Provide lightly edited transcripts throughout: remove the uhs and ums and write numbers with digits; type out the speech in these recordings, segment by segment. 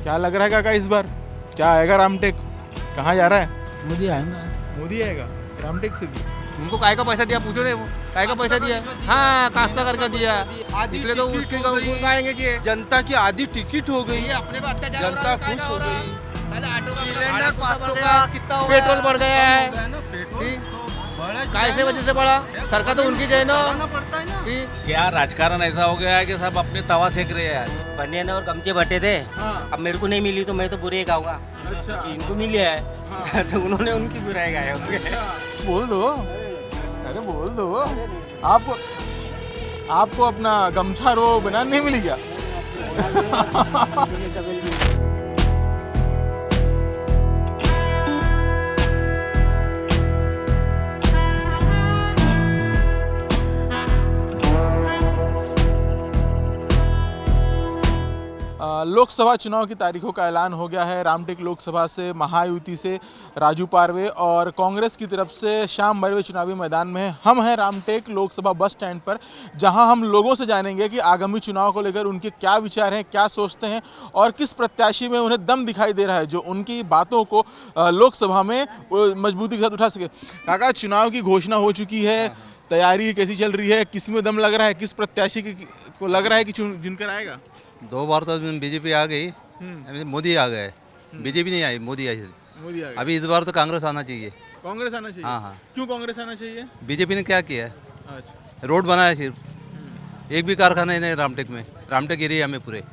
क्या लग रहा है काका इस बार क्या आएगा रामटेक? कहाँ जा रहा है? मोदी आएगा। मोदी आएगा रामटेक से भी? उनको काय का पैसा दिया पूछो नहीं, वो काय का पैसा दिया? हाँ, कास्ता करके दिया, इसलिए तो उसकी गाएंगे जी। जनता की आधी टिकट हो गई, अपने बात का जनता खुश हो गई। सिलेंडर 500 का कितना, पेट्रोल बढ़ गया है, कैसे वजह से बढ़ा? सरकार तो उनकी है ना। क्या राजकारण ऐसा हो गया है कि सब अपने तवा सेक रहे हैं यार। बनियान और गमछे बटे थे, अब मेरे को नहीं मिली तो मैं तो बुरे गाऊंगा। अच्छा इनको मिली है तो उन्होंने उनकी बुराई गाए होंगे। बोल दो, अरे बोल दो। आपको अपना गमछा रो बना नहीं मिली क्या? लोकसभा चुनाव की तारीखों का ऐलान हो गया है। रामटेक लोकसभा से महायुति से राजू पारवे और कांग्रेस की तरफ से श्याम बर्वे चुनावी मैदान में हैं। हम हैं रामटेक लोकसभा बस स्टैंड पर, जहां हम लोगों से जानेंगे कि आगामी चुनाव को लेकर उनके क्या विचार हैं, क्या सोचते हैं और किस प्रत्याशी में उन्हें दम दिखाई दे रहा है जो उनकी बातों को लोकसभा में मजबूती के साथ उठा सके। काका, चुनाव की घोषणा हो चुकी है, तैयारी कैसी चल रही है? किस में दम लग रहा है? किस प्रत्याशी को लग रहा है कि जिनकर आएगा? 2 बार तो बीजेपी आ गई, मोदी आ गए, बीजेपी नहीं आई, मोदी आई। मोदी आ गए। अभी इस बार तो कांग्रेस आना चाहिए। कांग्रेस आना चाहिए? हाँ हाँ। क्यों कांग्रेस आना चाहिए? बीजेपी ने क्या किया है? अच्छा। रोड बनाया सिर्फ, एक भी कारखाना नहीं रामटेक में, रामटेक एरिया में पूरे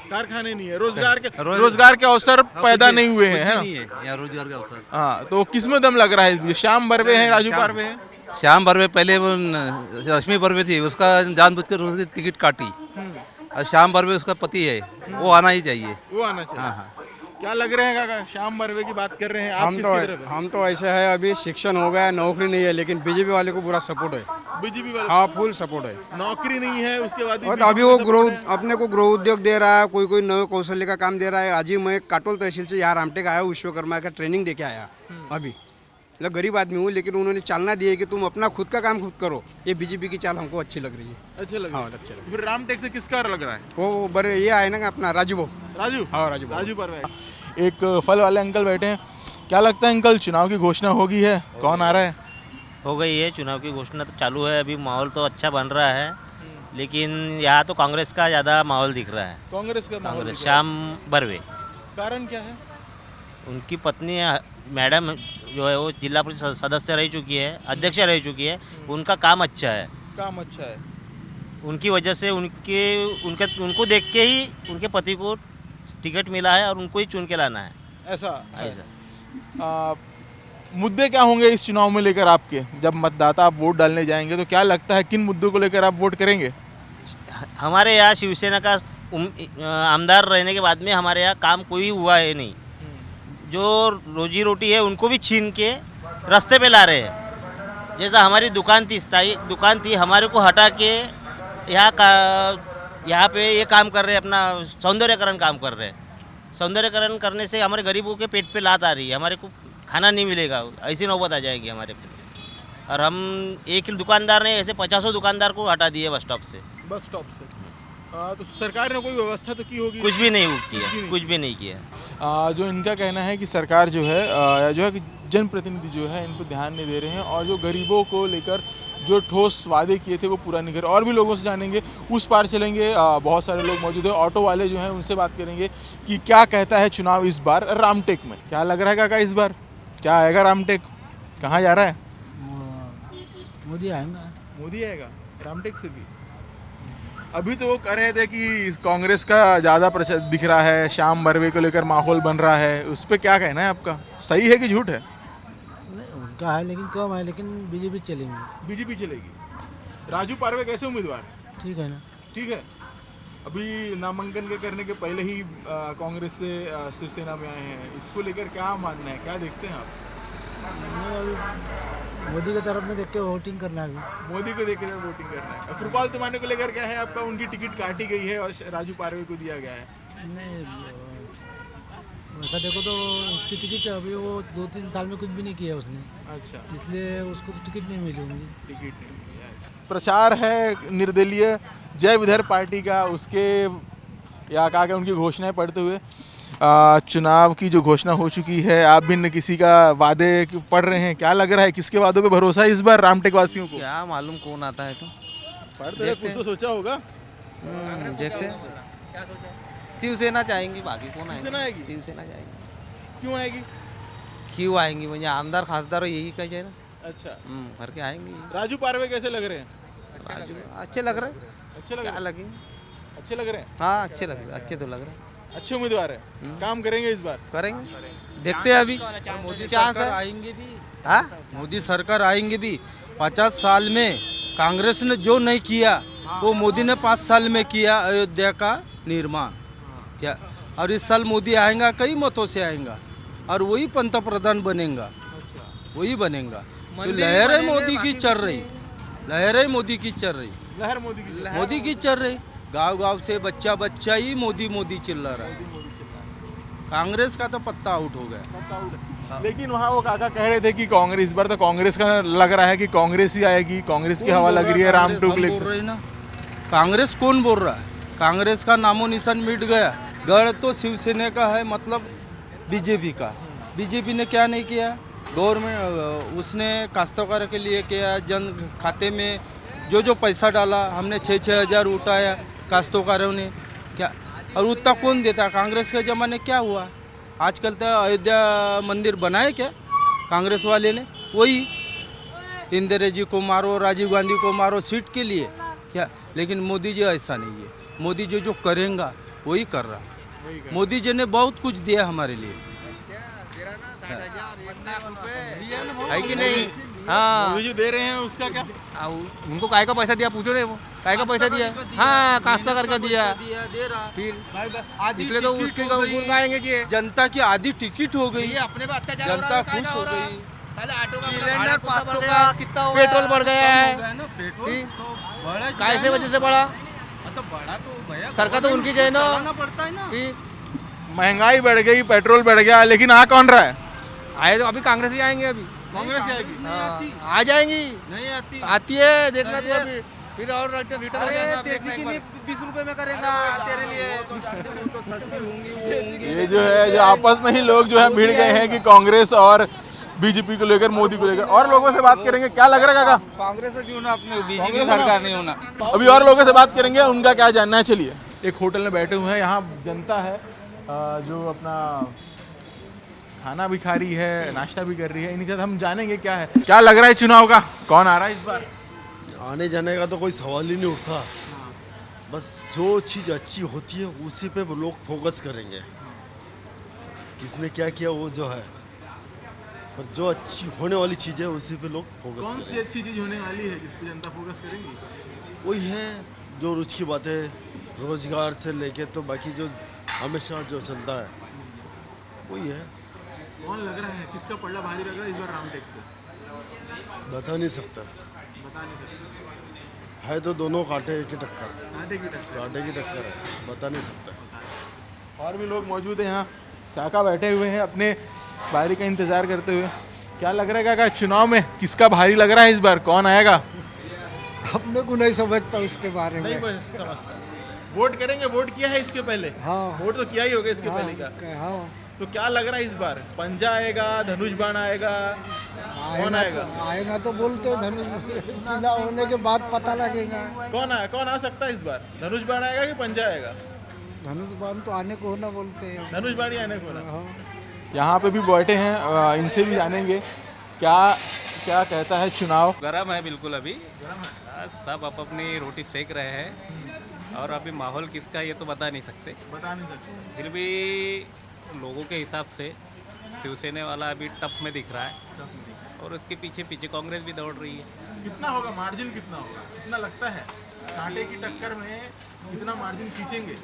कारखाने नहीं है, रोजगार के अवसर पैदा नहीं हुए हैं, है ना? यहाँ रोजगार का अवसर। हाँ, तो किसमें दम लग रहा है? श्याम बर्वे हैं, राजू पारवे हैं? श्याम बर्वे पहले वो रश्मि बर्वे थी, उसका जानबूझकर उसकी टिकट काटी, और श्याम बर्वे उसका पति है, वो आना ही चाहिए। वो आना चाहिए। हाँ हाँ। क्या लग रहे हैं काका? श्याम बर्वे की बात कर रहे हैं आप? किसकी तरफ है? हम तो ऐसे है, अभी शिक्षण हो गया, नौकरी नहीं है, लेकिन बीजेपी वाले को पूरा सपोर्ट है। बीजेपी वाले? हाँ, फुल सपोर्ट है। नौकरी नहीं है, उसके बाद और अभी वो ग्रोथ, अपने को गृह उद्योग दे रहा है, कोई नए कौशल्य का काम दे रहा है। आज ही मैं काटोल तहसील से यहाँ रामटेक आया हूँ, विश्वकर्मा का ट्रेनिंग देके आया अभी। मतलब गरीब आदमी हूँ, लेकिन उन्होंने चालना दी है कि तुम अपना खुद का काम खुद करो। ये बीजेपी की चाल हमको अच्छी लग रही है। अच्छे लग रहे हाँ, हैं। अच्छे लग। फिर रामटेक से किसका लग रहा है? वो बड़े ये आए ना अपना राजू भाऊ। राजू? हाँ, राजू भाऊ। राजू पारवे। एक फल वाले अंकल बैठे हैं। क्या लगता है अंकल, चुनाव की घोषणा होगी है? कौन आ रहा है? हो गई है, चुनाव की घोषणा तो चालू है, अभी माहौल तो अच्छा बन रहा है, लेकिन यहाँ तो कांग्रेस का ज़्यादा माहौल दिख रहा है। कांग्रेस का माहौल कांग्रेस, दिख रहा है। श्याम बर्वे, कारण क्या है? उनकी पत्नी मैडम जो है वो जिला परिषद सदस्य रह चुकी है, अध्यक्ष रह चुकी है, उनका काम अच्छा है। काम अच्छा है। उनकी वजह से उनको देख के ही उनके पति को टिकट मिला है और उनको ही चुन के लाना है। ऐसा है। ऐसा मुद्दे क्या होंगे इस चुनाव में लेकर आपके? जब मतदाता आप वोट डालने जाएंगे तो क्या लगता है किन मुद्दों को लेकर आप वोट करेंगे? हमारे यहाँ शिवसेना का आमदार रहने के बाद में हमारे यहाँ काम कोई हुआ है नहीं। जो रोजी रोटी है उनको भी छीन के रास्ते पे ला रहे हैं। जैसा हमारी दुकान थी, स्थायी दुकान थी, हमारे को हटा के यहाँ पे ये काम कर रहे हैं, अपना सौंदर्यकरण काम कर रहे हैं। सौंदर्यकरण करने से हमारे गरीबों के पेट पे लात आ रही है, हमारे को खाना नहीं मिलेगा, ऐसी नौबत आ जाएगी हमारे पे। और हम एक ही दुकानदार ने ऐसे 50 दुकानदार को हटा दिए बस स्टॉप से। बस स्टॉप से? तो सरकार ने कोई व्यवस्था तो की होगी? कुछ भी नहीं किया, कुछ भी नहीं किया। जो इनका कहना है कि सरकार जो है कि जनप्रतिनिधि जो है इन पर ध्यान नहीं दे रहे हैं और जो गरीबों को लेकर जो ठोस वादे किए थे वो पूरा नहीं कर। और भी लोगों से जानेंगे, उस पार चलेंगे, बहुत सारे लोग मौजूद है, ऑटो वाले जो हैं उनसे बात करेंगे कि क्या कहता है चुनाव इस बार रामटेक में। क्या लग रहा है काका इस बार क्या आएगा रामटेक? कहाँ जा रहा है? मोदी आएगा। मोदी आएगा रामटेक से भी? अभी तो वो कह रहे थे कि कांग्रेस का ज़्यादा प्रचार दिख रहा है, श्याम बर्वे को लेकर माहौल बन रहा है, उस पर क्या कहना है आपका? सही है कि झूठ है? नहीं, उनका है लेकिन कम है, लेकिन बीजेपी चलेंगे। बीजेपी चलेगी। राजू पारवे कैसे उम्मीदवार है? ठीक है ना? ठीक है। अभी नामांकन के करने के पहले ही कांग्रेस से शिवसेना में आए हैं, इसको लेकर क्या मानना है, क्या देखते हैं आप? मोदी की तरफ में देख के वोटिंग करना है। मोदी को देकर वोटिंग करना है। कृपाल तिवारी को लेकर क्या है आपका? उनकी टिकट काटी गई है और राजू पारवे को दिया गया है। नहीं, वैसा देखो तो उसकी टिकट अभी वो 2-3 साल में कुछ भी नहीं किया उसने। अच्छा, इसलिए उसको तो टिकट नहीं मिली होंगी। टिकट नहीं मिली है। प्रचार है निर्दलीय जय विदर्भ पार्टी का, उसके या कहा कि उनकी घोषणाएं पढ़ते हुए चुनाव की जो घोषणा हो चुकी है, आप भिन्न किसी का वादे पढ़ रहे हैं, क्या लग रहा है किसके वादों पे भरोसा है इस बार रामटेक वासियों को? क्या मालूम कौन आता है तो पढ़ते हैं, कुछ तो सोचा होगा। देखते हैं। शिवसेना चाहेंगे, बाकी कौन शिवसेना आएगी? आएगी? शिवसेना जाएगी। क्यों आएगी? क्यों आएंगी? म्हणजे आमदार खासदार यही कहे ना, अच्छा, करके आएंगे। राजू पारवे कैसे लग रहे हैं? राजू अच्छे लग रहे हैं। अच्छे लग क्या रहे हैं? लगेंगे? अच्छे लग रहे हैं, हाँ अच्छे लग रहे, अच्छे तो लग रहे हैं। अच्छे उम्मीदवार है, काम करेंगे इस बार। करेंगे, देखते हैं अभी। मोदी चांस सरकार है। आएंगे भी, हाँ मोदी सरकार आएंगे भी। 50 साल में कांग्रेस ने जो नहीं किया वो मोदी ने 5 साल में किया, अयोध्या का निर्माण क्या। और इस साल मोदी आएगा, कई मतों से आएगा और वही पंतप्रधान बनेगा, वही बनेगा। तो लहर है मोदी की चल रही, लहर है मोदी की चल रही, लहर मोदी की। मोदी की चल रही। गांव गांव से बच्चा बच्चा ही मोदी मोदी चिल्ला रहा है। कांग्रेस का तो पत्ता आउट हो गया। लेकिन वहाँ वो काका कह रहे थे कि कांग्रेस, इस बार तो कांग्रेस का लग रहा है कि कांग्रेस ही आएगी, कांग्रेस की हवा लग रही है रामटेक लेक से। ना कांग्रेस कौन बोल रहा है? कांग्रेस का नामो निशान मिट गया। गढ़ तो शिवसेना का है, मतलब बीजेपी का। बीजेपी ने क्या नहीं किया? गवर्नमेंट उसने काश्तकार के लिए किया, जन खाते में जो जो पैसा डाला, हमने 6-6 हज़ार उठाया काश्तकारों ने क्या। और उतना कौन देता? कांग्रेस के ज़माने क्या हुआ? आजकल तो अयोध्या मंदिर बनाए क्या कांग्रेस वाले ने? वही इंदिरा जी को मारो, राजीव गांधी को मारो सीट के लिए क्या। लेकिन मोदी जी ऐसा नहीं है। मोदी जी जो करेगा वही कर रहा। मोदी जी ने बहुत कुछ दिया हमारे लिए, है कि नहीं? हाँ मोदी जी दे रहे हैं, उसका क्या? उनको काय का पैसा दिया, पूछो रे वो काय का पैसा दिया। हाँ काश्ता करके दिया, फिर इसलिए तो उसके गुण गाएंगे जी। जनता की आधी टिकट हो गई, अपने पे अत्याचार जनता खुश हो गई। सिलेंडर 500 का कितना पेट्रोल बढ़ गया है, कैसे वजह से बढ़ा? सरकार तो उनकी है ना, पड़ता है ना। महंगाई बढ़ गई, पेट्रोल बढ़ गया, लेकिन आ कौन रहा है? आए तो अभी कांग्रेस ही आएंगे। अभी कांग्रेस ही आएगी। आ जाएंगी, नहीं आती। आती है, देखना तू अभी। फिर और रिटर्न हो जाएगा। 20 रुपए में करेगा तेरे लिए। ये जो है, जो आपस में ही लोग जो है भिड़ गए हैं कि कांग्रेस और बीजेपी को लेकर, मोदी को लेकर। और लोगों से बात करेंगे, क्या लग रहा है काका? कांग्रेस से होना, अपने बीजेपी सरकार नहीं होना। अभी और लोगों से बात करेंगे, उनका क्या जानना है। चलिए, एक होटल में बैठे हुए हैं, यहाँ जनता है जो अपना खाना भी खा रही है, नाश्ता भी कर रही है। इनके साथ हम जानेंगे क्या है, क्या लग रहा है चुनाव का, कौन आ रहा है इस बार? आने जाने का तो कोई सवाल ही नहीं उठता। बस जो चीज़ अच्छी होती है उसी पे वो लोग फोकस करेंगे। किसने क्या किया वो जो है, पर जो अच्छी होने वाली चीज़ है उसी पे लोग फोकस कौन सी करेंगे। अच्छी चीज होने वाली है जिस पे जनता फोकस करेंगी? वही है जो रुचि की बातें, रोजगार से लेके तो बाकी जो हमेशा जो चलता है वही है। कौन लग रहा है, किसका पल्ला भारी लग रहा है इस बार रामटेक से? बता नहीं सकता, बता नहीं सकते। है तो दोनों कांटे की टक्कर, कांटे की टक्कर। कांटे की टक्कर है, बता नहीं सकता। और भी लोग मौजूद हैं यहाँ, काका बैठे हुए हैं अपने बारी का इंतजार करते हुए। क्या लग रहा है काका, चुनाव में किसका भारी लग रहा है इस बार, कौन आएगा? अपने को नहीं समझता उसके बारे में। नहीं समझता। वोट करेंगे, वोट किया है इसके पहले? हाँ वोट तो किया ही होगा इसके पहले का। हाँ तो क्या लग रहा है इस बार, पंजा आएगा, धनुष बाण आएगा, कौन आएगा? आएगा तो बोलते हैं धनुष, चुनाव होने के बाद पता लगेगा। कौन आ सकता है इस बार? धनुष बाण आएगा कि पंजा आएगा? धनुष बाण तो आने को होना बोलते हैं। धनुष बाण ही आने को ना। हाँ। यहाँ पे भी बैठे हैं, इनसे भी जानेंगे क्या क्या कहता है चुनाव। गरम है बिल्कुल अभी। सब अपनी रोटी सेक रहे हैं और अभी माहौल किसका ये तो बता नहीं सकते। फिर भी लोगों के हिसाब से शिवसेना वाला अभी टफ में दिख रहा है और उसके पीछे पीछे कांग्रेस भी दौड़ रही है। कितना होगा मार्जिन, कितना होगा, कितना लगता है कांटे की टक्कर में कितना मार्जिन खींचेंगे?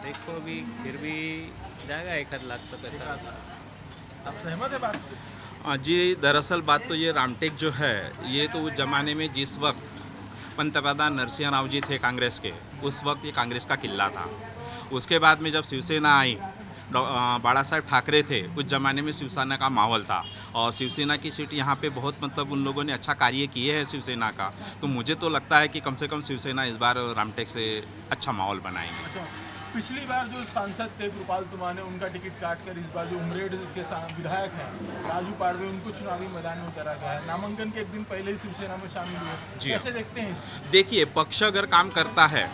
देखो अभी फिर भी जाएगा 1 लाख तक ऐसा। आप सहमत है बात से? जी, दरअसल बात तो ये रामटेक जो है, ये तो उस ज़माने में जिस वक्त पंतप्रधान नरसिंह राव जी थे कांग्रेस के, उस वक्त ये कांग्रेस का किला था। उसके बाद में जब शिवसेना आई बाला साहेब ठाकरे थे उस ज़माने में शिवसेना का माहौल था और शिवसेना की सीट यहाँ पे बहुत मतलब उन लोगों ने अच्छा कार्य किए हैं शिवसेना का। तो मुझे तो लगता है कि कम से कम शिवसेना इस बार रामटेक से अच्छा माहौल बनाएंगे। अच्छा, पिछली बार जो सांसद थे कृपाल तुमाने उनका टिकट काट कर इस बार जो उमरेड के विधायक हैं राजू पारवे उनको चुनावी मैदान में उतारा गया है। नामांकन के एक दिन पहले ही शिवसेना में शामिल हुए, जी कैसे देखते हैं इसको? देखिए, पक्ष अगर काम करता है,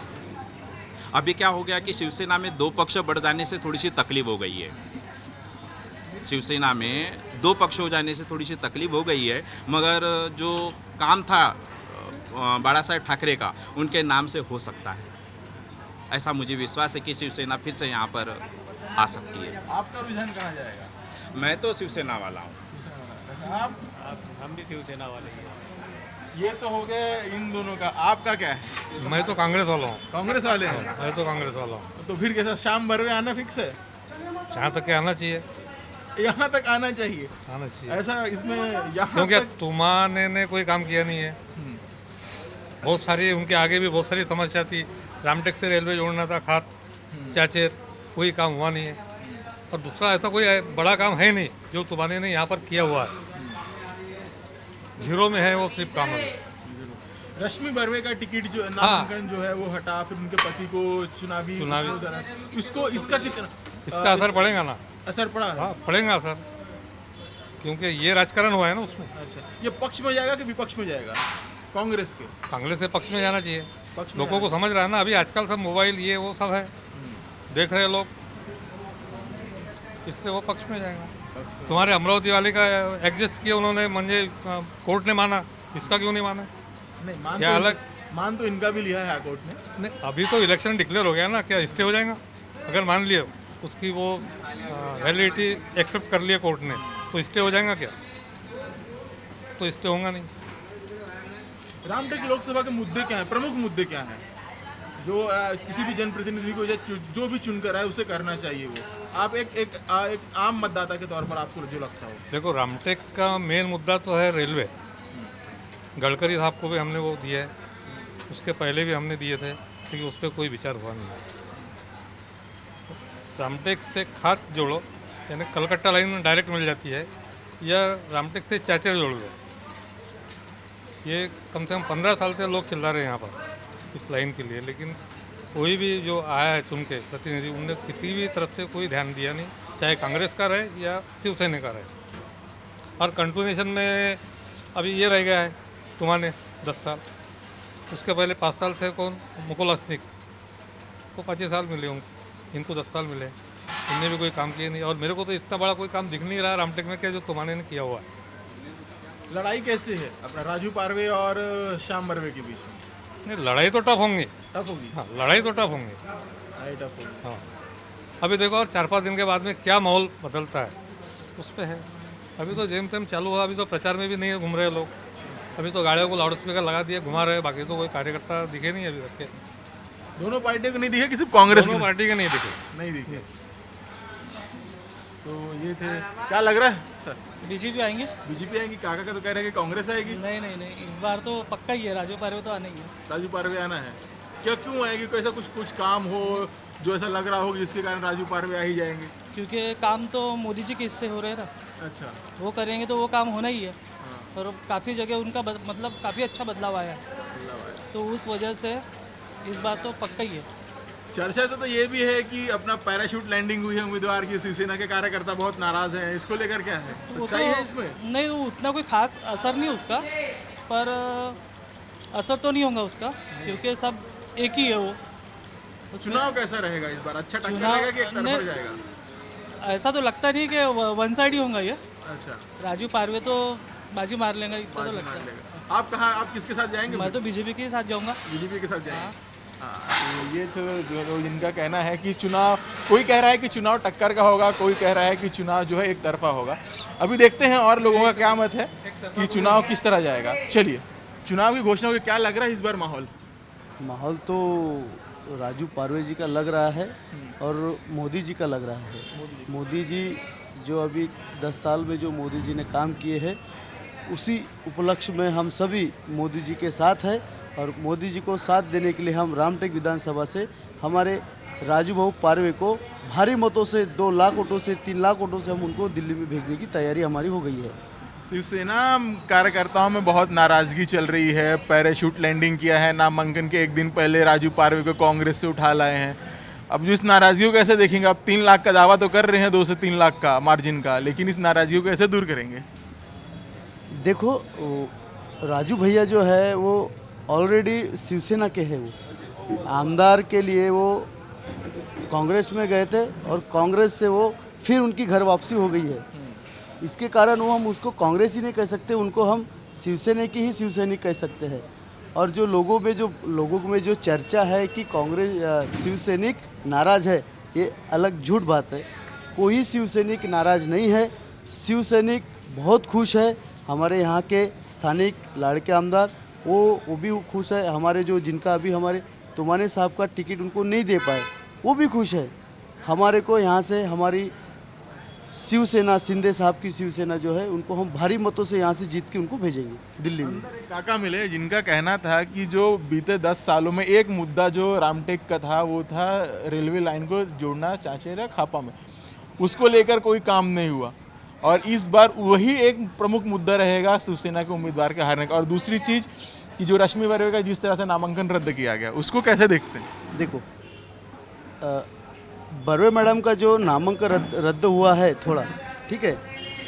अभी क्या हो गया कि शिवसेना में 2 पक्ष बढ़ जाने से थोड़ी सी तकलीफ हो गई है। शिवसेना में 2 पक्ष हो जाने से थोड़ी सी तकलीफ हो गई है, मगर जो काम था बाला साहेब ठाकरे का उनके नाम से हो सकता है। ऐसा मुझे विश्वास है कि शिवसेना फिर से यहाँ पर आ सकती है। आपका रुझान कहाँ जाएगा? मैं तो शिवसेना वाला हूँ। आप? हम भी शिवसेना वाले हैं। ये तो हो गए इन दोनों का, आपका क्या है? मैं तो कांग्रेस वाला हूँ। कांग्रेस वाले हैं? मैं तो कांग्रेस वाला हूँ। तो फिर कैसा शाम भरवे आना फिक्स है? जहाँ तक के आना चाहिए, यहाँ तक आना चाहिए। आना चाहिए, ऐसा इसमें यहाँ क्योंकि तक तुमाने ने कोई काम किया नहीं है। बहुत सारी उनके आगे भी बहुत सारी समस्या थी। रामटेक से रेलवे जोड़ना था, खात चाचेर, कोई काम हुआ नहीं है। और दूसरा ऐसा कोई बड़ा काम है नहीं जो तुमाने ने यहाँ पर किया हुआ है। जीरो में है वो सिर्फ काम है। रश्मि बर्वे का टिकट जो नामांकन जो है वो हटा, फिर उनके पति को चुनावी इसको इसका कितना इसका असर पड़ेगा ना? असर पड़ा है? हाँ, पड़ेगा असर, क्योंकि ये राजकारण हुआ है ना उसमें। अच्छा, ये पक्ष में जाएगा कि विपक्ष में जाएगा? कांग्रेस के कांग्रेस के पक्ष में जाना चाहिए। पक्ष में लोगों को समझ रहा है ना, अभी आजकल सब मोबाइल ये वो सब है, देख रहे हैं लोग, इसलिए वो पक्ष में जाएगा। तुम्हारे अमरावती वाले का एडजस्ट किया उन्होंने, मंजे कोर्ट ने माना, इसका क्यों नहीं माना? नहीं, मान क्या तो अलग मान तो इनका भी लिया है हाईकोर्ट ने। नहीं, अभी तो इलेक्शन डिक्लेयर हो गया ना, क्या स्टे हो जाएगा? अगर मान लिया उसकी वो वैलिडिटी एक्सेप्ट कर लिया कोर्ट ने, तो स्टे हो जाएगा क्या? तो स्टे होगा नहीं। रामटेक लोकसभा के मुद्दे क्या हैं, प्रमुख मुद्दे क्या हैं जो किसी भी जनप्रतिनिधि को जो भी चुनकर आए उसे करना चाहिए? वो आप एक आम मतदाता के तौर पर आपको जो लगता हो। देखो, रामटेक का मेन मुद्दा तो है रेलवे। गडकरी साहब को भी हमने वो दिया है, उसके पहले भी हमने दिए थे, लेकिन उस पर कोई विचार हुआ नहीं है। रामटेक से खात जोड़ो, यानी कलकत्ता लाइन डायरेक्ट मिल जाती है, या रामटेक से चाचर जोड़ दो। ये कम से कम 15 साल से लोग चिल्ला रहे हैं यहाँ पर इस लाइन के लिए, लेकिन कोई भी जो आया है चुन के प्रतिनिधि, उनने किसी भी तरफ से कोई ध्यान दिया नहीं, चाहे कांग्रेस का रहे या शिवसेना का रहे। और कंटिन्यूएशन में अभी ये रह गया है तुम्हारे 10 साल, उसके पहले 5 साल से कौन, मुकुल वासनिक को 25 साल मिले, इनको 10 साल मिले, इनने भी कोई काम किए नहीं। और मेरे को तो इतना बड़ा कोई काम दिख नहीं रहा रामटेक में, क्या जो तुम्हारे ने किया हुआ है। लड़ाई कैसे है अपना राजू पारवे और श्याम बर्वे के बीच में? नहीं, लड़ाई तो टफ होंगी। टफ होगी? हाँ, लड़ाई तो टफ होंगी। टफ होगी। हाँ, अभी देखो, और 4-5 दिन के बाद में क्या माहौल बदलता है उस पर है। अभी तो जेम तेम चालू हुआ, अभी तो प्रचार में भी नहीं घूम रहे लोग, अभी तो गाड़ियों को लाउड स्पीकर लगा दिए घुमा रहे, बाकी तो कोई कार्यकर्ता दिखे नहीं अभी तक के। दोनों पार्टियों को नहीं दिखे कि सिर्फ कांग्रेस? दोनों पार्टी के नहीं दिखे। नहीं दिखे। तो ये थे, क्या लग रहा है सर? बीजेपी आएंगे। बीजेपी आएगी? काका का तो कह रहे हैं कि कांग्रेस आएगी। नहीं नहीं नहीं, इस बार तो पक्का ही है, राजू पारवे तो आना ही है। राजू पारवे आना है? क्यों आएगी? कोई ऐसा कुछ काम हो जो ऐसा लग रहा हो जिसके कारण राजू पारवे आ ही जाएंगे? क्योंकि काम तो मोदी जी के इससे हो रहे हैं ना। अच्छा, वो करेंगे तो वो काम होना ही है। और काफ़ी जगह उनका मतलब काफ़ी अच्छा बदलाव आया, तो उस वजह से इस बार तो पक्का ही है। चर्चा तो ये भी है कि अपना पैराशूट लैंडिंग हुई है उम्मीदवार की, शिवसेना के कार्यकर्ता बहुत नाराज हैं, इसको लेकर क्या है, सच्चाई है इसमें? नहीं, उतना कोई खास असर नहीं उसका, पर असर तो नहीं होगा उसका, क्योंकि सब एक ही है वो। चुनाव कैसा रहेगा इस बार? अच्छा टक्कर रहेगा कि एक तरफा जाएगा? ऐसा तो लगता नहीं कि वन साइड ही होगा ये। अच्छा, राजू पारवे तो बाजी मार लेंगे, इतना तो लगता है। आप कहाँ, आप किसके साथ जाएंगे? मैं तो बीजेपी के साथ जाऊंगा। बीजेपी के साथ जाएंगे। तो ये जो इनका कहना है कि चुनाव, कोई कह रहा है कि चुनाव टक्कर का होगा, कोई कह रहा है कि चुनाव जो है एक तरफा होगा। अभी देखते हैं और लोगों का क्या मत है कि चुनाव किस तरह जाएगा। चलिए, चुनाव की घोषणा हो, क्या लग रहा है इस बार माहौल? माहौल तो राजू पारवे जी का लग रहा है और मोदी जी का लग रहा है। मोदी जी जो अभी 10 साल में जो मोदी जी ने काम किए हैं, उसी उपलक्ष्य में हम सभी मोदी जी के साथ हैं। और मोदी जी को साथ देने के लिए हम रामटेक विधानसभा से हमारे राजू भाऊ पारवे को भारी मतों से 2 लाख वोटों से 3 लाख वोटों से हम उनको दिल्ली में भेजने की तैयारी हमारी हो गई है। शिवसेना कार्यकर्ताओं में बहुत नाराजगी चल रही है। पैराशूट लैंडिंग किया है, नामांकन के एक दिन पहले राजू पारवे को कांग्रेस से उठा लाए हैं। अब जो इस नाराजगी को कैसे देखेंगे? आप 3 लाख का दावा तो कर रहे हैं, 2 से 3 लाख का मार्जिन का, लेकिन इस नाराजगी को कैसे दूर करेंगे? देखो राजू भैया जो है वो ऑलरेडी शिवसेना के हैं। वो आमदार के लिए वो कांग्रेस में गए थे और कांग्रेस से वो फिर उनकी घर वापसी हो गई है। इसके कारण वो हम उसको कांग्रेस ही नहीं कह सकते, उनको हम शिवसेना की ही शिवसैनिक कह सकते हैं। और जो लोगों में जो चर्चा है कि कांग्रेस शिवसैनिक नाराज़ है, ये अलग झूठ बात है। कोई शिवसैनिक नाराज़ नहीं है। शिवसैनिक बहुत खुश है। हमारे यहाँ के स्थानिक लाड़के आमदार वो भी खुश है। हमारे जो जिनका अभी हमारे तुमाने साहब का टिकट उनको नहीं दे पाए, वो भी खुश है। हमारे को यहाँ से हमारी शिवसेना, शिंदे साहब की शिवसेना जो है, उनको हम भारी मतों से यहाँ से जीत के उनको भेजेंगे दिल्ली में। काका मिले जिनका कहना था कि जो बीते 10 सालों में एक मुद्दा जो रामटेक का था वो था रेलवे लाइन को जोड़ना चाचेरा खापा में, उसको लेकर कोई काम नहीं हुआ। और इस बार वही एक प्रमुख मुद्दा रहेगा शिवसेना के उम्मीदवार के हारने का। और दूसरी चीज़ कि जो रश्मि बर्वे का जिस तरह से नामांकन रद्द किया गया, उसको कैसे देखते हैं? देखो बर्वे मैडम का जो नामांकन रद्द हुआ है थोड़ा, ठीक है,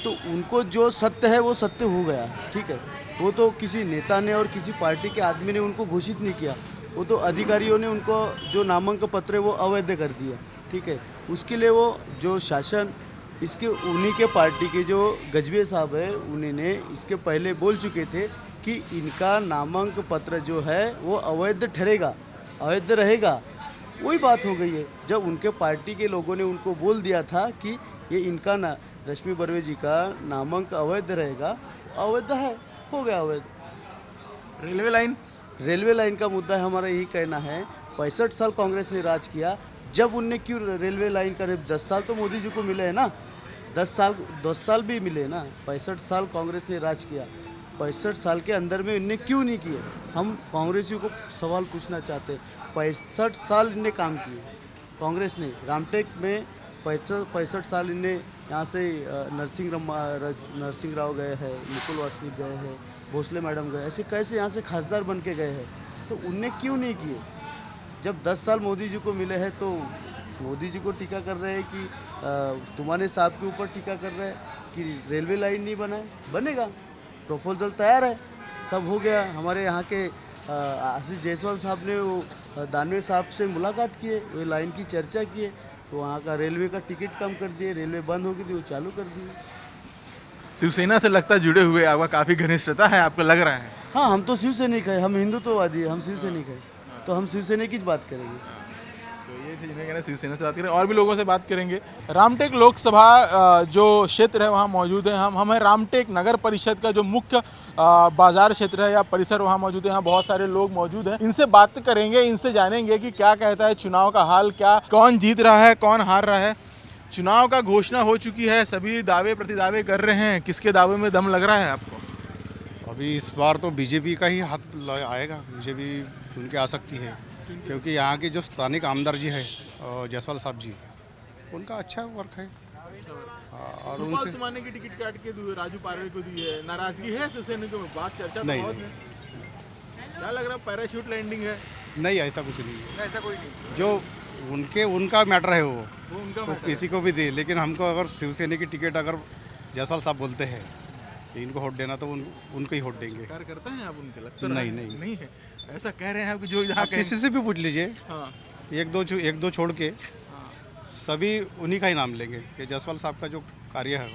तो उनको जो सत्य है वो सत्य हो गया, ठीक है। वो तो किसी नेता ने और किसी पार्टी के आदमी ने उनको घोषित नहीं किया, वो तो अधिकारियों ने उनको जो नामांकन पत्र है वो अवैध कर दिया, ठीक है। उसके लिए वो जो शासन इसके उन्हीं के पार्टी के जो गजबे साहब है, उन्होंने इसके पहले बोल चुके थे कि इनका नामांकन पत्र जो है वो अवैध ठहरेगा, अवैध रहेगा। वही बात हो गई है। जब उनके पार्टी के लोगों ने उनको बोल दिया था कि ये इनका ना रश्मि बर्वे जी का नामांकन अवैध रहेगा, अवैध है, हो गया अवैध। रेलवे लाइन का मुद्दा हमारा यही कहना है, 65 साल कांग्रेस ने राज किया, जब उनने क्यों रेलवे लाइन का 10 साल तो मोदी जी को मिले हैं ना, 10 साल भी मिले ना। 65 साल कांग्रेस ने राज किया, 65 साल के अंदर में इनने क्यों नहीं किए? हम कांग्रेसियों को सवाल पूछना चाहते हैं। 65 साल इनने काम किए कांग्रेस ने। रामटेक में 65 साल इनने यहाँ से नरसिंह राव गए हैं, मुकुल वासनिक गए हैं, भोसले मैडम गए, ऐसे कैसे यहाँ से खासदार बन के गए हैं, तो उनने क्यों नहीं किए? जब 10 साल मोदी जी को मिले हैं तो मोदी जी को टीका कर रहे हैं कि तुम्हारे साहब के ऊपर टीका कर रहे हैं कि रेलवे लाइन नहीं बनाए। बनेगा, प्रपोजल तैयार है, सब हो गया। हमारे यहाँ के आशीष जायसवाल साहब ने वो दानवे साहब से मुलाकात किए, वो लाइन की चर्चा किए, तो वहाँ का रेलवे का टिकट कम कर दिए, रेलवे बंद हो गई थी वो चालू कर दिए। शिवसेना से लगता जुड़े हुए आपका काफ़ी घनिष्ठता है, आपको लग रहा है? हाँ, हम तो शिवसैनिक है, हम हिंदुत्ववादी है, हम शिवसैनिक है, तो हम शिवसेना की बात करेंगे। तो ये थे जिन्हें कहना शिवसेना से बात करें, और भी लोगों से बात करेंगे। रामटेक लोकसभा जो क्षेत्र है वहाँ मौजूद है हम हैं रामटेक नगर परिषद का जो मुख्य बाजार क्षेत्र है या परिसर वहाँ मौजूद है। यहाँ बहुत सारे लोग मौजूद हैं, इनसे बात करेंगे, इनसे जानेंगे कि क्या कहता है चुनाव का हाल, क्या कौन जीत रहा है, कौन हार रहा है। चुनाव का घोषणा हो चुकी है, सभी दावे प्रतिदावे कर रहे हैं, किसके दावे में दम लग रहा है आपको? अभी इस बार तो बीजेपी का ही हाथ आएगा, बीजेपी चुन के आ सकती है, क्योंकि यहाँ के जो स्थानिक आमदार जी है जायसवाल साहब जी, उनका अच्छा वर्क है। और उनसे तुमाने की टिकट काट के राजू पारवे को दी है, नाराजगी है शिवसेना को? बात चर्चा नहीं, बहुत है, क्या लग रहा है पैराशूट लैंडिंग है? नहीं, ऐसा कुछ नहीं है, ऐसा कोई नहीं। जो उनका मैटर है वो उनका तो किसी को भी दे, लेकिन हमको अगर शिवसेना की टिकट अगर जायसवाल साहब बोलते हैं कि इनको वोट देना, तो उनको ही वोट देंगे। कार्य करते हैं आप उनके? लगता नहीं है, ऐसा कह रहे हैं आप कि जो यहाँ किसी से भी पूछ लीजिए, हाँ, एक दो छोड़ के सभी उन्हीं का ही नाम लेंगे कि जायसवाल साहब का जो कार्य है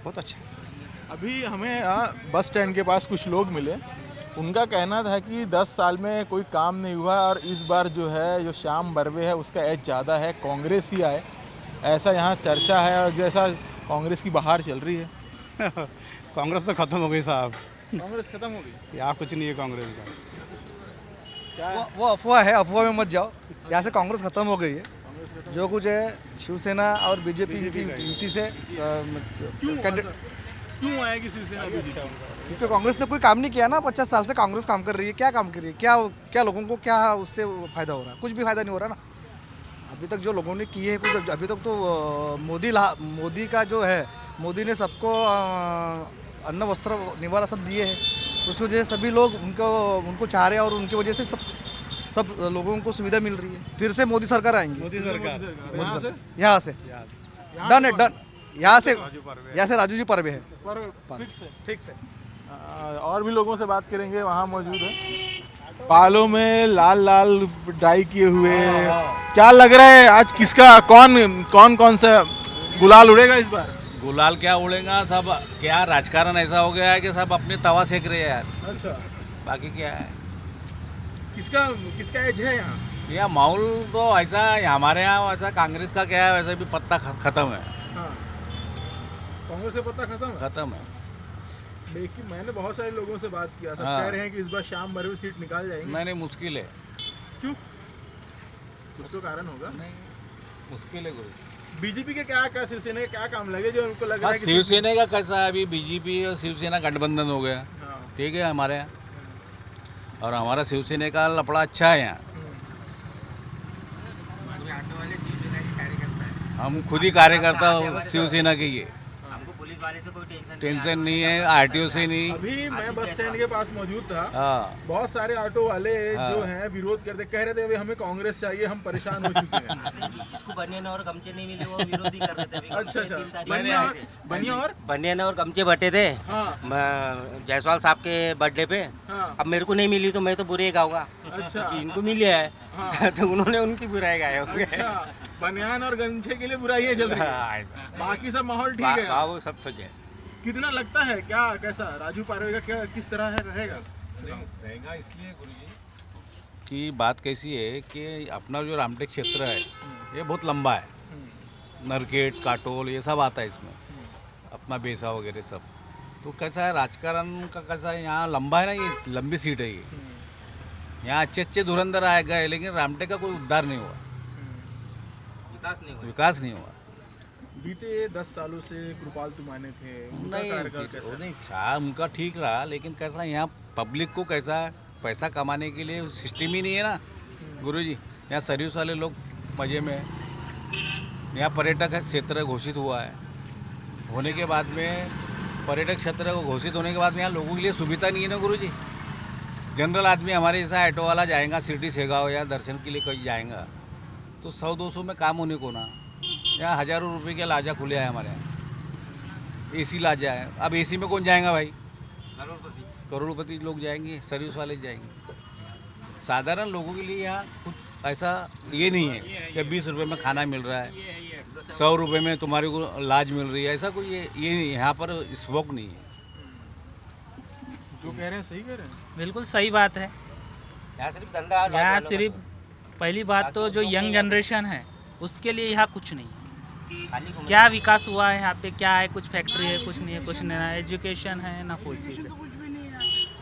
बहुत अच्छा है। अभी हमें बस स्टैंड के पास कुछ लोग मिले, उनका कहना था कि 10 साल में कोई काम नहीं हुआ और इस बार जो है जो श्याम बर्वे है उसका एज ज़्यादा है, कांग्रेस ही आए, ऐसा यहाँ चर्चा है। और जैसा कांग्रेस की बहार चल रही है। कांग्रेस तो खत्म हो गई साहब, कांग्रेस खत्म हो गई, यहाँ कुछ नहीं है कांग्रेस का। वो अफवाह है, अफवाह में मत जाओ, यहाँ से कांग्रेस खत्म हो गई है। जो कुछ है शिवसेना और बीजेपी की युति से क्यों आएगी शिवसेना बीजेपी? क्योंकि कांग्रेस ने कोई काम नहीं किया ना। 50 साल से कांग्रेस काम कर रही है, क्या काम कर रही है, क्या लोगों को क्या उससे फायदा हो रहा है? कुछ भी फायदा नहीं हो रहा ना। अभी तक जो लोगों ने किए हैं कुछ, अभी तक तो मोदी का जो है, मोदी ने सबको अन्न वस्त्र निवारा सब दिए हैं, उसकी वजह से सभी लोग उनको चाह रहे हैं और उनकी वजह से सब लोगों को सुविधा मिल रही है। फिर से मोदी सरकार आएंगी। मोदी सरकार यहाँ से डन है, डन। यहाँ से राजू जी परवे है, फिक्स है। और भी लोगों से बात करेंगे, वहाँ मौजूद है। बालों में लाल लाल डाई किए हुए, क्या लग रहा है आज किसका कौन सा गुलाल उड़ेगा इस बार? गुलाल क्या उड़ेगा, सब क्या राजकारण ऐसा हो गया है कि सब अपने तवा सेक रहे हैं यार। अच्छा, बाकी क्या है, किसका एज है यहाँ? यह माहौल तो ऐसा हमारे यहाँ वैसा कांग्रेस का क्या है, वैसे भी पत्ता खत्म है। हाँ, कांग्रेस से पत्ता खत्म है। लेकिन मैंने बहुत सारे लोगों से बात किया, सब हाँ। कह रहे हैं कि इस बार श्याम बर्वे सीट निकाल जाएंगे। नहीं, मुश्किल है। क्यों? कुछ तो कारण होगा। नहीं, मुश्किल है गुरु। बीजेपी के क्या शिवसेना के क्या काम लगे जो उनको लग रहा है कि शिवसेना का कैसा है, अभी बीजेपी और शिवसेना गठबंधन हो गया, हाँ। ठीक है हमारे यहाँ, और हमारा शिवसेना का लफड़ा अच्छा है यहाँ। हम खुद ही कार्यकर्ता शिवसेना के, ये हमको पुलिस वाले से कोई टेंशन नहीं है, आरटीओ से नहीं। अभी मैं बस स्टैंड के पास मौजूद था, हाँ, बहुत सारे ऑटो वाले हाँ। जो हैं विरोध करते, कह रहे थे अभी हमें कांग्रेस चाहिए, हम परेशान हो चुके हैं। जिसको बनियान और गमछे नहीं मिले वो विरोधी कर रहे थे। अभी अच्छा, गमछे 3 तारीख बनियान और गमछे बटे थे हाँ। जायसवाल साहब के बर्थडे पे। हाँ। अब मेरे को नहीं मिली तो मैं तो बुरे गाऊंगा। अच्छा। इनको मिली है हाँ। तो उन्होंने उनकी बुराई गाए होंगे। अच्छा, बनियान और गमछे के लिए बुराई चल रही है, बाकी सब माहौल ठीक है। वो सब ठीक है। कितना लगता है, क्या कैसा राजू पारवे का क्या किस तरह है रहेगा? रहेगा इसलिए गुरुजी कि बात कैसी है कि अपना जो रामटेक क्षेत्र है ये बहुत लंबा है, नरकेट, काटोल ये सब आता है इसमें, अपना बेसा वगैरह सब। तो कैसा है राजकारण का, कैसा है यहाँ लंबा है ना, ये लंबी सीट है ये, यहाँ अच्छे धुरंधर आए गए, लेकिन रामटेक का कोई उद्धार नहीं हुआ, विकास नहीं हुआ। बीते 10 सालों से कृपाल तुमाने थे, उनका नहीं, कार्यकाल कैसा है? नहीं था, उनका ठीक रहा, लेकिन कैसा यहाँ पब्लिक को कैसा पैसा कमाने के लिए सिस्टम ही नहीं है ना गुरुजी। यहाँ सर्विस वाले लोग मज़े में, यहाँ पर्यटक क्षेत्र घोषित हुआ है, होने के बाद में पर्यटक क्षेत्र घोषित होने के बाद में यहाँ लोगों के लिए सुविधा नहीं है ना गुरुजी। जनरल आदमी हमारे जैसा ऑटो वाला जाएगा सिटी सेगांव या दर्शन के लिए कहीं जाएगा तो 100-200 में काम होने को ना, यहाँ हज़ारों रुपए के लाजा खुले हैं हमारे यहाँ, एसी लाजा है। अब एसी में कौन जाएगा भाई? करोड़पति लोग जाएंगे, सर्विस वाले जाएंगे। साधारण लोगों के लिए यहाँ कुछ ऐसा ये नहीं है कि 20 रुपए में खाना मिल रहा है, 100 रुपए में तुम्हारे को लाज मिल रही है, ऐसा कोई ये नहीं, यहाँ पर स्मोक नहीं है। जो कह रहे हैं सही कह रहे हैं, बिल्कुल सही बात है। यहाँ सिर्फ धंधा, यहाँ सिर्फ पहली बात तो जो यंग जनरेशन है उसके लिए यहाँ कुछ नहीं है। क्या विकास हुआ है यहाँ पे? क्या है? कुछ फैक्ट्री है, कुछ नहीं है, कुछ नहीं है, एजुकेशन है ना, कोई चीज़ है।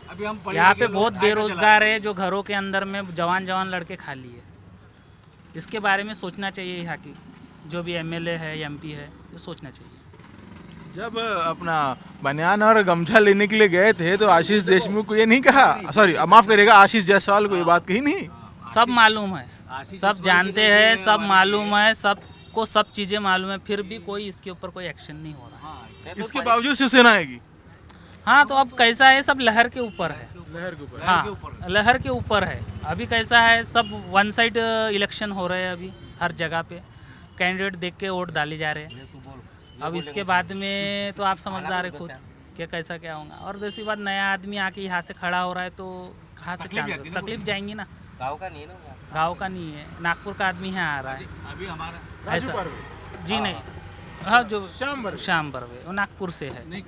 अभी हम यहाँ पे बहुत बेरोजगार है, जो घरों के अंदर में जवान लड़के खाली है। इसके बारे में सोचना चाहिए, यहाँ की जो भी एमएलए है, एमपी है, ये सोचना चाहिए। जब अपना बनियान और गमछा लेने के लिए गए थे तो आशीष देशमुख को ये नहीं कहा, सॉरी माफ करिएगा, आशीष जायसवाल को ये बात कही नहीं? सब मालूम है, सब जानते हैं, सब मालूम है, सबको सब चीज़ें मालूम है, फिर भी कोई इसके ऊपर कोई एक्शन नहीं हो रहा है। इसके बावजूद शिवसेना आएगी? हाँ, तो अब कैसा है, सब लहर के ऊपर है। लहर के ऊपर? हाँ, लहर के ऊपर है। अभी कैसा है, सब वन साइड इलेक्शन हो रहे हैं अभी हर जगह पे, कैंडिडेट देख के वोट डाले जा रहे हैं। अब इसके बाद में तो आप समझदार है खुद कि कैसा क्या होगा। और दूसरी बात, नया आदमी आके यहाँ से खड़ा हो रहा है तो कहाँ से चांस, तकलीफ जाएंगी ना। गाँव का नहीं है ना, गाँव का नहीं है, नागपुर का आदमी यहाँ आ रहा है अभी हमारा ऐसा। जी नहीं, हाँ, जो श्याम बर्वे वो नागपुर से है, नहीं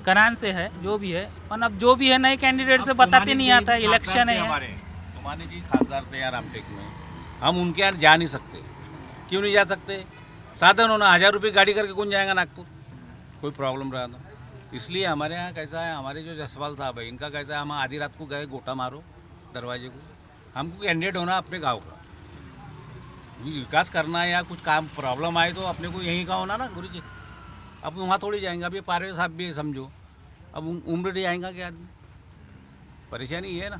कनान से है, जो भी है। और अब जो भी है नए कैंडिडेट से बताते नहीं आता है, इलेक्शन है। तुम्हारे जी खासदार थे यहाँ रामटेक में, हम उनके यहाँ जा नहीं सकते। क्यों नहीं जा सकते? साधन होना, 1000 रुपये गाड़ी करके कौन जाएगा नागपुर? कोई प्रॉब्लम रहा तो इसलिए हमारे यहाँ कैसा है, हमारे जो जसवाल साहब है इनका कैसा है, हम आधी रात को गए गोटा मारो दरवाजे को, हमको कैंडिडेट होना अपने गांव का, विकास करना है या कुछ काम प्रॉब्लम आए तो अपने को यहीं का होना ना गुरुजी। अब वहाँ थोड़ी जाएंगे, अब ये पारवे साहब भी समझो, अब उम्र जाएगा क्या आदमी? परेशानी ये है ना,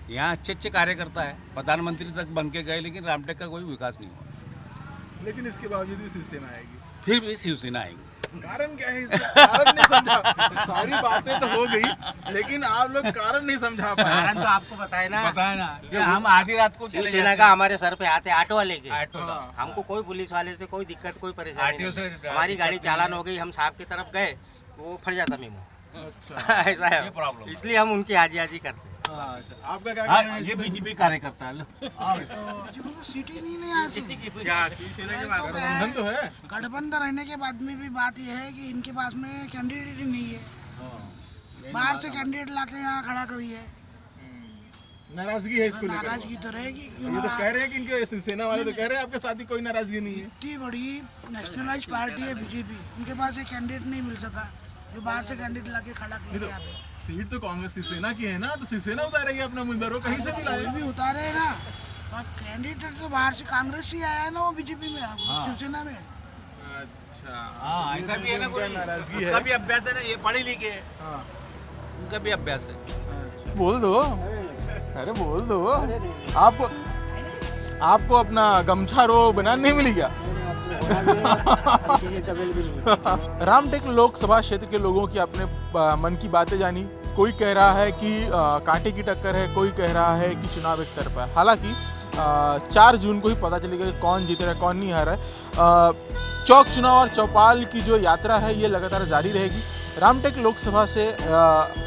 यहाँ अच्छे कार्यकर्ता है, प्रधानमंत्री तक बन के गए, लेकिन रामटेक का कोई विकास नहीं हुआ। लेकिन इसके बावजूद भी शिवसेना आएगी। फिर भी शिवसेना आएगी। कारण क्या है इसका? कारण नहीं समझा। सारी बातें तो हो गई, लेकिन आप लोग कारण नहीं समझा पाए। कारण तो आपको बताए ना, कि हम आधी रात को चले शिवसेना जाते का हैं। हमारे सर पे आते ऑटो वाले के। हाँ। हमको कोई पुलिस वाले से कोई दिक्कत, कोई परेशानी RTO से नहीं। हमारी गाड़ी चालान हो गई, हम साहब की तरफ गए तो वो फट जाता मेमो। अच्छा, ऐसा है, ये प्रॉब्लम है। इसलिए हम उनकी हाजी हाजी करते हैं। आपका क्या हाँ, कहना है? ये बीजेपी कार्यकर्ता है। सिटी नहीं यहाँ से क्या शिवसेना के बाद गठबंधन तो है? गठबंधन रहने के बाद में भी बात यह है कि इनके पास में कैंडिडेट ही नहीं है। बाहर से कैंडिडेट लाके यहाँ खड़ा करी है। नाराजगी है इसको लेकर? नाराजगी तो रहेगी। ये तो कह रहे हैं कि इनके शिवसेना वाले तो कह रहे हैं आपके साथ ही कोई नाराजगी नहीं है। इतनी बड़ी नेशनलाइज पार्टी है बीजेपी, उनके पास एक कैंडिडेट नहीं मिल सका जो बाहर से कैंडिडेट लाके खड़ा किया यहाँ पे। सीट तो कांग्रेस शिवसेना की है ना, तो शिवसेना उतारेगी अपना उम्मीदवार, कहीं से भी कोई लाए। भी उतारे है ना, पर कैंडिडेट तो बाहर से कांग्रेस से आया है ना, वो बीजेपी में, शिवसेना में। अच्छा, हाँ, ऐसा भी है ना, कोई नाराजगी उसका है। भी अभ्यास है ना, ये पढ़े लिखे है, हाँ। उनका भी अभ्यास है। बोल दो, अरे बोल दो। आपको अपना गमछा रो बनाने नहीं मिली क्या? रामटेक लोकसभा क्षेत्र के लोगों की अपने मन की बातें जानी। कोई कह रहा है कि कांटे की टक्कर है, कोई कह रहा है कि चुनाव एक तरफा है। हालांकि 4 जून को ही पता चलेगा कि कौन जीत रहा है, कौन नहीं हारा है। चौक चुनाव और चौपाल की जो यात्रा है ये लगातार जारी रहेगी। रामटेक लोकसभा से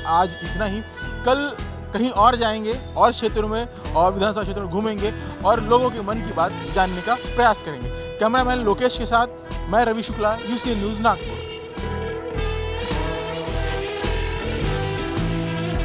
आज इतना ही। कल कहीं और जाएंगे और क्षेत्रों में और विधानसभा क्षेत्रों में घूमेंगे और लोगों के मन की बात जानने का प्रयास करेंगे। कैमरामैन लोकेश के साथ मैं रवि शुक्ला, यूसीएन न्यूज़ नागपुर।